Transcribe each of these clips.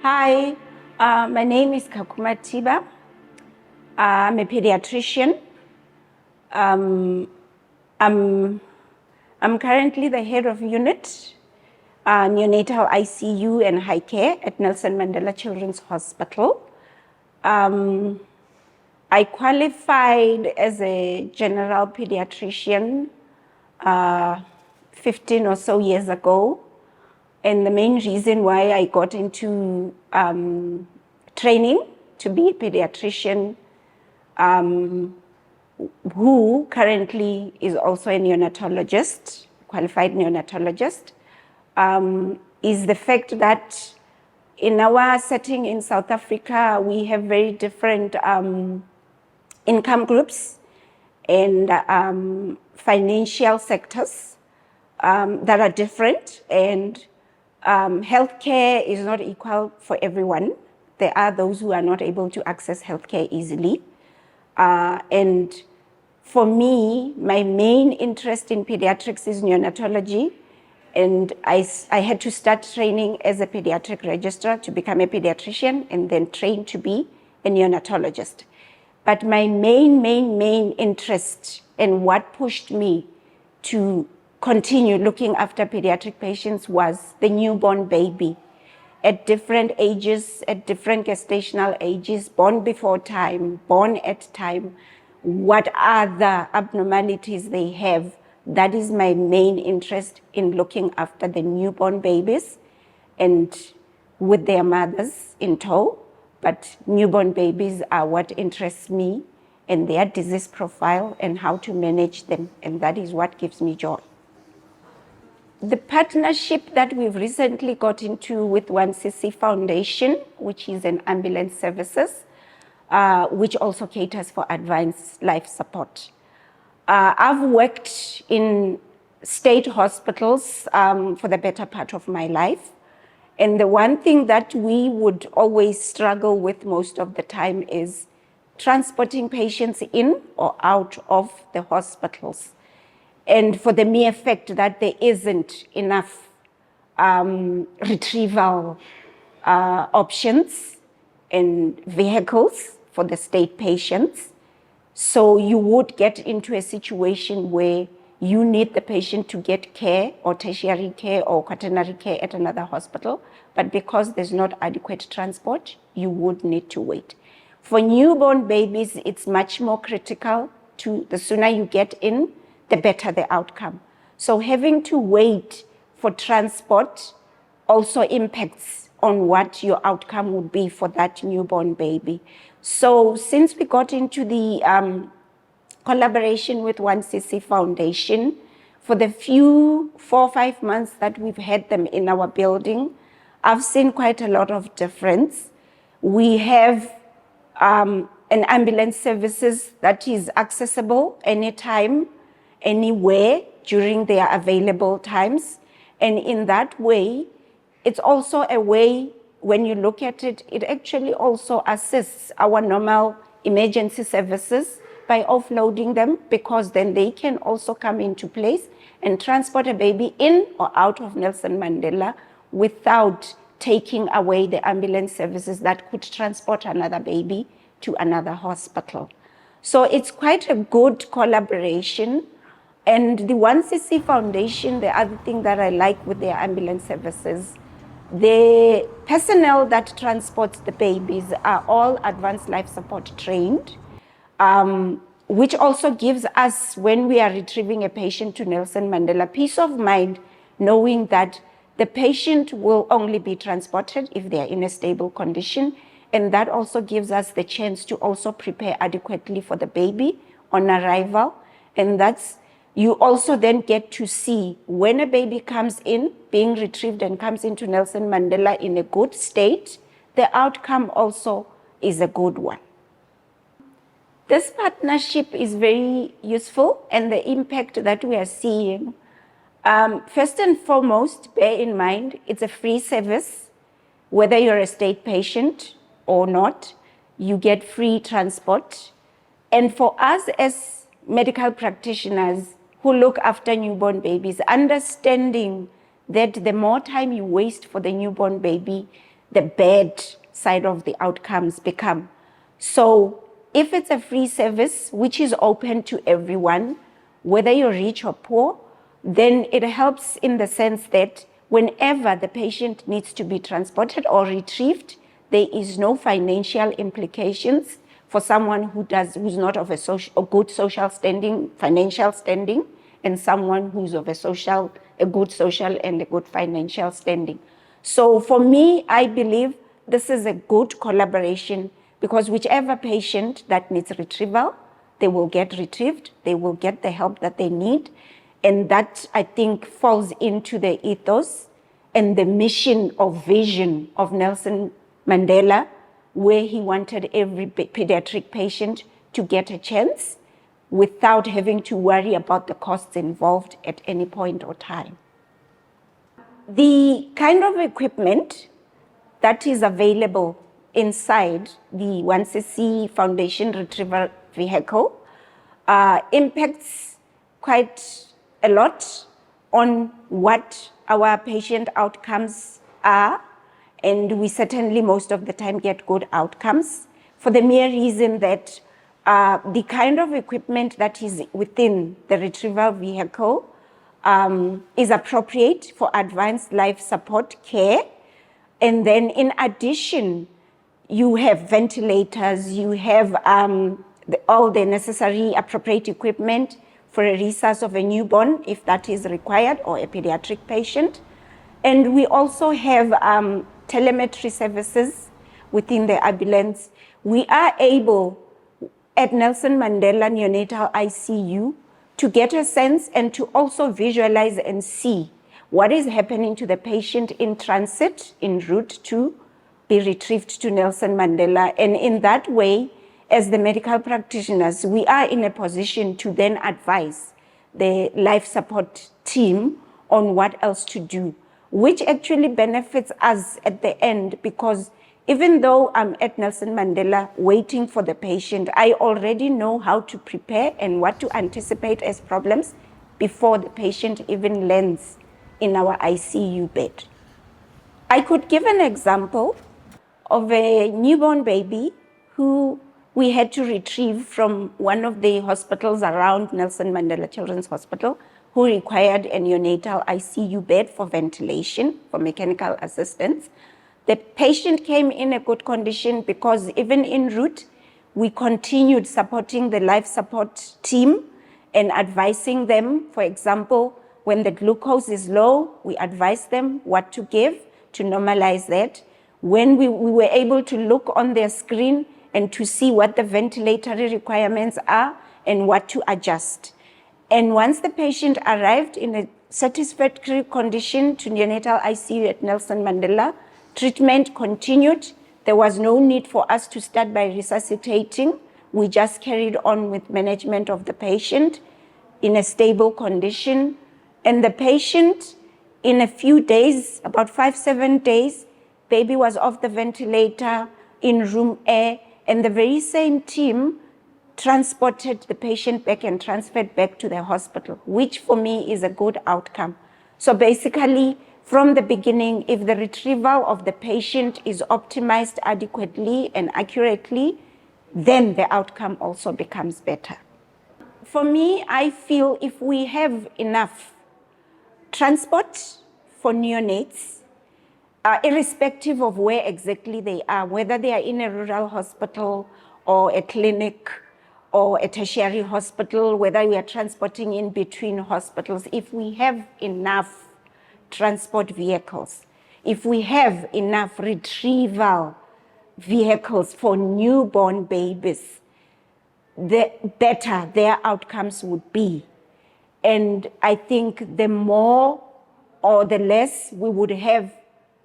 Hi, my name is Khakhu Mathivha. I'm a pediatrician. I'm currently the head of unit, Neonatal ICU and high care at Nelson Mandela Children's Hospital. I qualified as a general pediatrician 15 or so years ago. And the main reason why I got into training to be a pediatrician, who currently is also a neonatologist, qualified neonatologist, is the fact that in our setting in South Africa, we have very different income groups and financial sectors that are different, and healthcare is not equal for everyone. There are those who are not able to access healthcare easily. And for me, my main interest in pediatrics is neonatology. And I had to start training as a pediatric registrar to become a pediatrician and then train to be a neonatologist. But my main interest and what pushed me to continue looking after pediatric patients was the newborn baby at different ages, at different gestational ages, born before time, born at time, what are the abnormalities they have. That is my main interest in looking after the newborn babies and with their mothers in tow. But newborn babies are what interests me, and their disease profile and how to manage them. And that is what gives me joy. The partnership that we've recently got into with 1cc Foundation, which is an ambulance services, which also caters for advanced life support. I've worked in state hospitals for the better part of my life. And the one thing that we would always struggle with most of the time is transporting patients in or out of the hospitals. And for the mere fact that there isn't enough retrieval options and vehicles for the state patients. So you would get into a situation where you need the patient to get care or tertiary care or quaternary care at another hospital, but because there's not adequate transport, you would need to wait. For newborn babies, it's much more critical. The sooner you get in, the better the outcome. So having to wait for transport also impacts on what your outcome would be for that newborn baby. So since we got into the collaboration with 1cc Foundation, for the few 4 or 5 months that we've had them in our building, I've seen quite a lot of difference. We have an ambulance services that is accessible anytime, anywhere during their available times. And in that way, it's also a way, when you look at it, it actually also assists our normal emergency services by offloading them, because then they can also come into place and transport a baby in or out of Nelson Mandela without taking away the ambulance services that could transport another baby to another hospital. So it's quite a good collaboration. And the 1cc Foundation, the other thing that I like with their ambulance services, the personnel that transports the babies are all advanced life support trained, which also gives us, when we are retrieving a patient to Nelson Mandela, peace of mind, knowing that the patient will only be transported if they are in a stable condition. And that also gives us the chance to also prepare adequately for the baby on arrival. And you also then get to see when a baby comes in, being retrieved and comes into Nelson Mandela in a good state, the outcome also is a good one. This partnership is very useful, and the impact that we are seeing, first and foremost, bear in mind, it's a free service. Whether you're a state patient or not, you get free transport. And for us as medical practitioners who look after newborn babies, understanding that the more time you waste for the newborn baby, the bad side of the outcomes become. So if it's a free service, which is open to everyone, whether you're rich or poor, then it helps in the sense that whenever the patient needs to be transported or retrieved, there is no financial implications for someone who's not of a good social standing, financial standing, and someone who's of a good social and a good financial standing. So for me, I believe this is a good collaboration, because whichever patient that needs retrieval, they will get retrieved, they will get the help that they need. And that, I think, falls into the ethos and the mission or vision of Nelson Mandela, where he wanted every pediatric patient to get a chance without having to worry about the costs involved at any point or time. The kind of equipment that is available inside the 1cc Foundation Retrieval Vehicle impacts quite a lot on what our patient outcomes are, and we certainly most of the time get good outcomes, for the mere reason that the kind of equipment that is within the retrieval vehicle is appropriate for advanced life support care. And then in addition, you have ventilators, you have all the necessary appropriate equipment for a resusc of a newborn, if that is required, or a pediatric patient. And we also have telemetry services within the ambulance. We are able, at Nelson Mandela Neonatal ICU, to get a sense and to also visualize and see what is happening to the patient in transit, en route to be retrieved to Nelson Mandela. And in that way, as the medical practitioners, we are in a position to then advise the life support team on what else to do, which actually benefits us at the end, because even though I'm at Nelson Mandela waiting for the patient, I already know how to prepare and what to anticipate as problems before the patient even lands in our ICU bed. I could give an example of a newborn baby who we had to retrieve from one of the hospitals around Nelson Mandela Children's Hospital, who required a neonatal ICU bed for ventilation, for mechanical assistance. The patient came in a good condition because even en route, we continued supporting the life support team and advising them. For example, when the glucose is low, we advise them what to give to normalize that. When we were able to look on their screen and to see what the ventilatory requirements are and what to adjust. And once the patient arrived in a satisfactory condition to neonatal ICU at Nelson Mandela, treatment continued. There was no need for us to start by resuscitating. We just carried on with management of the patient in a stable condition. And the patient, in a few days, about 5-7 days, baby was off the ventilator, in room air, and the very same team transported the patient back and transferred back to the hospital, which for me is a good outcome. So basically, from the beginning, if the retrieval of the patient is optimized adequately and accurately, then the outcome also becomes better. For me, I feel if we have enough transport for neonates, irrespective of where exactly they are, whether they are in a rural hospital or a clinic or a tertiary hospital, whether we are transporting in between hospitals, if we have enough transport vehicles, if we have enough retrieval vehicles for newborn babies, the better their outcomes would be. And I think the more or the less we would have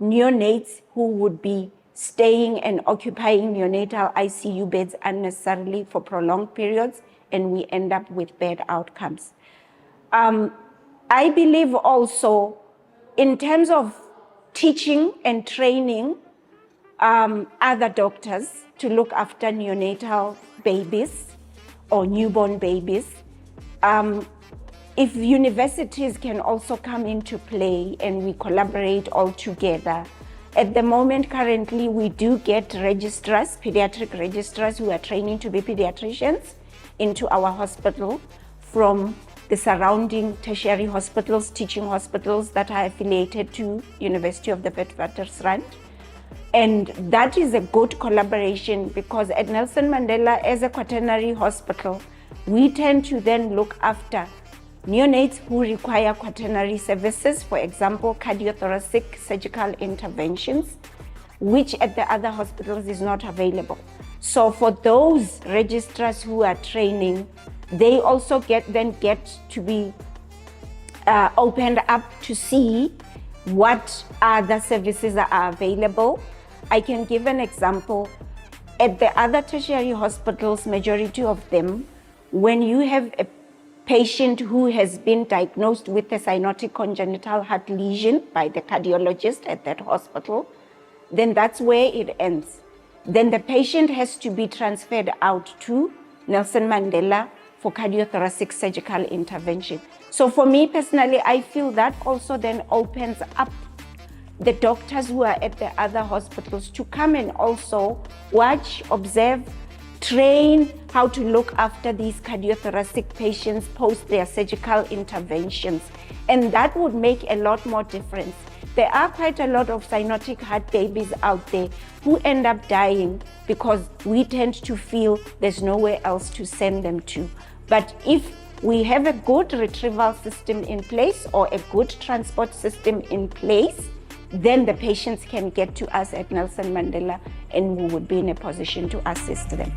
neonates who would be staying and occupying neonatal ICU beds unnecessarily for prolonged periods, and we end up with bad outcomes. I believe also in terms of teaching and training other doctors to look after neonatal babies or newborn babies, if universities can also come into play and we collaborate all together At the moment, currently, we do get registrars, pediatric registrars who are training to be pediatricians into our hospital from the surrounding tertiary hospitals, teaching hospitals that are affiliated to University of the Witwatersrand. And that is a good collaboration because at Nelson Mandela, as a quaternary hospital, we tend to then look after neonates who require quaternary services, for example, cardiothoracic surgical interventions, which at the other hospitals is not available. So for those registrars who are training, they also get to be opened up to see what other services are available. I can give an example. At the other tertiary hospitals, majority of them, when you have a patient who has been diagnosed with a cyanotic congenital heart lesion by the cardiologist at that hospital, then that's where it ends. Then the patient has to be transferred out to Nelson Mandela for cardiothoracic surgical intervention. So for me personally, I feel that also then opens up the doctors who are at the other hospitals to come and also watch, observe, train how to look after these cardiothoracic patients post their surgical interventions. And that would make a lot more difference. There are quite a lot of cyanotic heart babies out there who end up dying because we tend to feel there's nowhere else to send them to. But if we have a good retrieval system in place or a good transport system in place, then the patients can get to us at Nelson Mandela and we would be in a position to assist them.